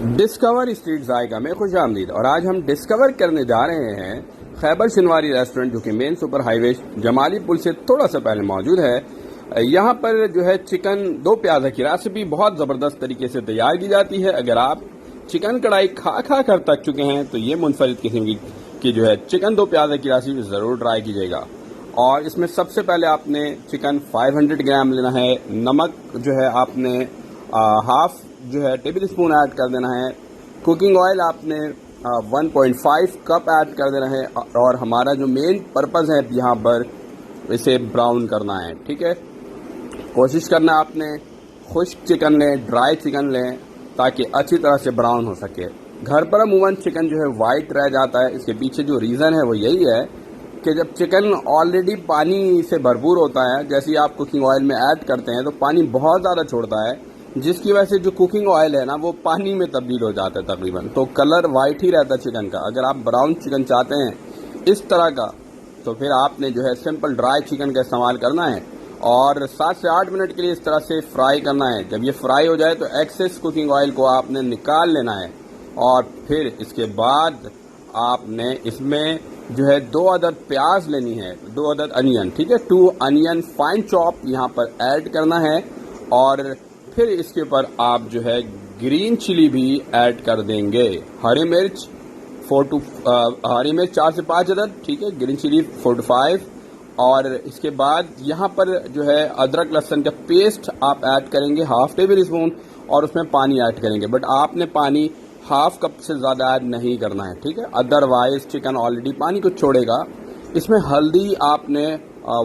Discover street जायका में खुश आमदीद। और आज हम डिस्कवर करने जा रहे हैं खैबर शिनवारी रेस्टोरेंट, जो कि मेन सुपर हाईवे जमाली पुल से थोड़ा सा पहले मौजूद है। यहाँ पर जो है चिकन दो प्याज़ा की रेसिपी बहुत ज़बरदस्त तरीके से तैयार की जाती है। अगर आप चिकन कढ़ाई खा कर थक चुके हैं तो ये मुनफरिद किस्म की जो है चिकन दो प्याज़ा की रेसिपी ज़रूर ट्राई कीजिएगा। और इसमें सबसे पहले आपने चिकन 500 ग्राम लेना है। नमक जो है आपने हाफ जो है टेबल स्पून ऐड कर देना है। कुकिंग ऑयल आपने 1.5 कप ऐड कर देना है। और हमारा जो मेन पर्पज़ है यहाँ पर इसे ब्राउन करना है, ठीक है। कोशिश करना आपने खुश्क चिकन लें, ड्राई चिकन लें, ताकि अच्छी तरह से ब्राउन हो सके। घर पर अमूमन चिकन जो है वाइट रह जाता है। इसके पीछे जो रीज़न है वो यही है कि जब चिकन ऑलरेडी पानी से भरपूर होता है, जैसे ही आप कुकिंग ऑयल में ऐड करते हैं तो पानी बहुत ज़्यादा छोड़ता है, जिसकी वजह से जो कुकिंग ऑयल है ना वो पानी में तब्दील हो जाता है तकरीबन। तो कलर वाइट ही रहता है चिकन का। अगर आप ब्राउन चिकन चाहते हैं इस तरह का, तो फिर आपने जो है सिंपल ड्राई चिकन का इस्तेमाल करना है और 7 से 8 मिनट के लिए इस तरह से फ्राई करना है। जब ये फ्राई हो जाए तो एक्सेस कुकिंग ऑयल को आपने निकाल लेना है। और फिर इसके बाद आपने इसमें जो है 2 अदद प्याज लेनी है, 2 अदद अनियन, ठीक है। 2 अनियन फाइन चॉप यहाँ पर ऐड करना है। और फिर इसके ऊपर आप जो है ग्रीन चिली भी ऐड कर देंगे। हरी मिर्च 4 से 5 अदद, ठीक है। Green chilli 4 to 5। और इसके बाद यहाँ पर जो है अदरक लहसुन का पेस्ट आप ऐड करेंगे हाफ टेबल स्पून, और उसमें पानी ऐड करेंगे। बट आपने पानी हाफ कप से ज़्यादा ऐड नहीं करना है, ठीक है। अदरवाइज चिकन ऑलरेडी पानी को छोड़ेगा। इसमें हल्दी आपने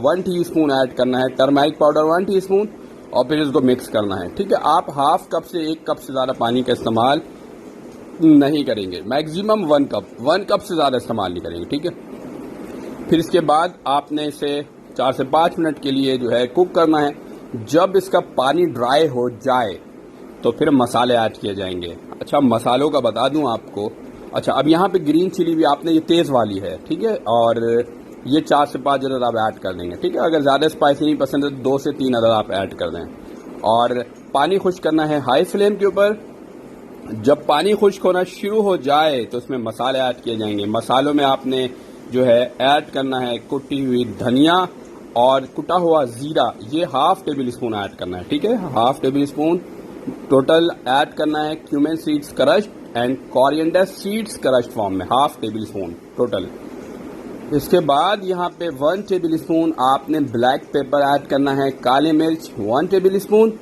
1 टीस्पून ऐड करना है, टर्मरिक पाउडर 1 टीस्पून, और फिर इसको मिक्स करना है, ठीक है। आप हाफ कप से 1 कप से ज़्यादा पानी का इस्तेमाल नहीं करेंगे। मैक्सिमम 1 कप से ज़्यादा इस्तेमाल नहीं करेंगे, ठीक है। फिर इसके बाद आपने इसे 4 से 5 मिनट के लिए जो है कुक करना है। जब इसका पानी ड्राई हो जाए तो फिर मसाले ऐड किए जाएंगे। अच्छा, मसालों का बता दूं आपको। अच्छा, अब यहाँ पे ग्रीन चिली भी आपने ये तेज़ वाली है, ठीक है। और ये 4 से 5 अदद आप ऐड कर देंगे, ठीक है। अगर ज़्यादा स्पाइसी नहीं पसंद है तो 2 से 3 अदद आप ऐड कर दें। और पानी खुश्क करना है हाई फ्लेम के ऊपर। जब पानी खुश्क होना शुरू हो जाए तो उसमें मसाले ऐड किए जाएंगे। मसालों में आपने जो है ऐड करना है कुटी हुई धनिया और कुटा हुआ ज़ीरा, ये हाफ टेबल स्पून ऐड करना है, ठीक है। Half table spoon total add करना है। Cumin seeds crushed and coriander seeds crushed form में हाफ टेबल स्पून टोटल। इसके बाद यहाँ पे 1 टेबल स्पून आपने ब्लैक पेपर ऐड करना है, काली मिर्च 1 टेबल स्पून,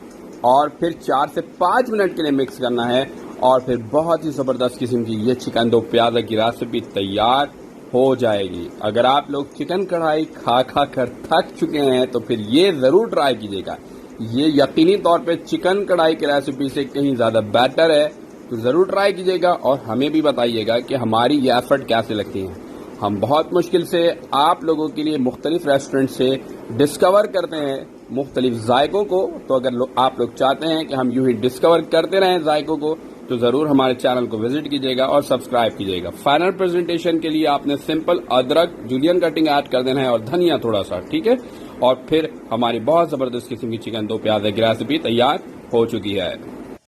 और फिर 4 से 5 मिनट के लिए मिक्स करना है। और फिर बहुत ही ज़बरदस्त किस्म की ये चिकन दो प्याज़ा की रेसिपी तैयार हो जाएगी। अगर आप लोग चिकन कढ़ाई खा कर थक चुके हैं तो फिर ये ज़रूर ट्राई कीजिएगा। ये यकीनी तौर पे चिकन कढ़ाई की रेसिपी से कहीं ज़्यादा बेटर है, तो ज़रूर ट्राई कीजिएगा और हमें भी बताइएगा कि हमारी ये एफर्ट कैसे लगती हैं। हम बहुत मुश्किल से आप लोगों के लिए मुख्तलिफ रेस्टोरेंट से डिस्कवर करते हैं मुख्तलिफ जायकों को। तो अगर आप लोग चाहते हैं कि हम यूं ही डिस्कवर करते रहें जायकों को, तो ज़रूर हमारे चैनल को विजिट कीजिएगा और सब्सक्राइब कीजिएगा। फाइनल प्रेजेंटेशन के लिए आपने सिंपल अदरक जूलियन कटिंग ऐड कर देना है और धनिया थोड़ा सा, ठीक है। और फिर हमारी बहुत ज़बरदस्त किस्म की चिकन दो प्याज़ा की रेसिपी तैयार हो चुकी है।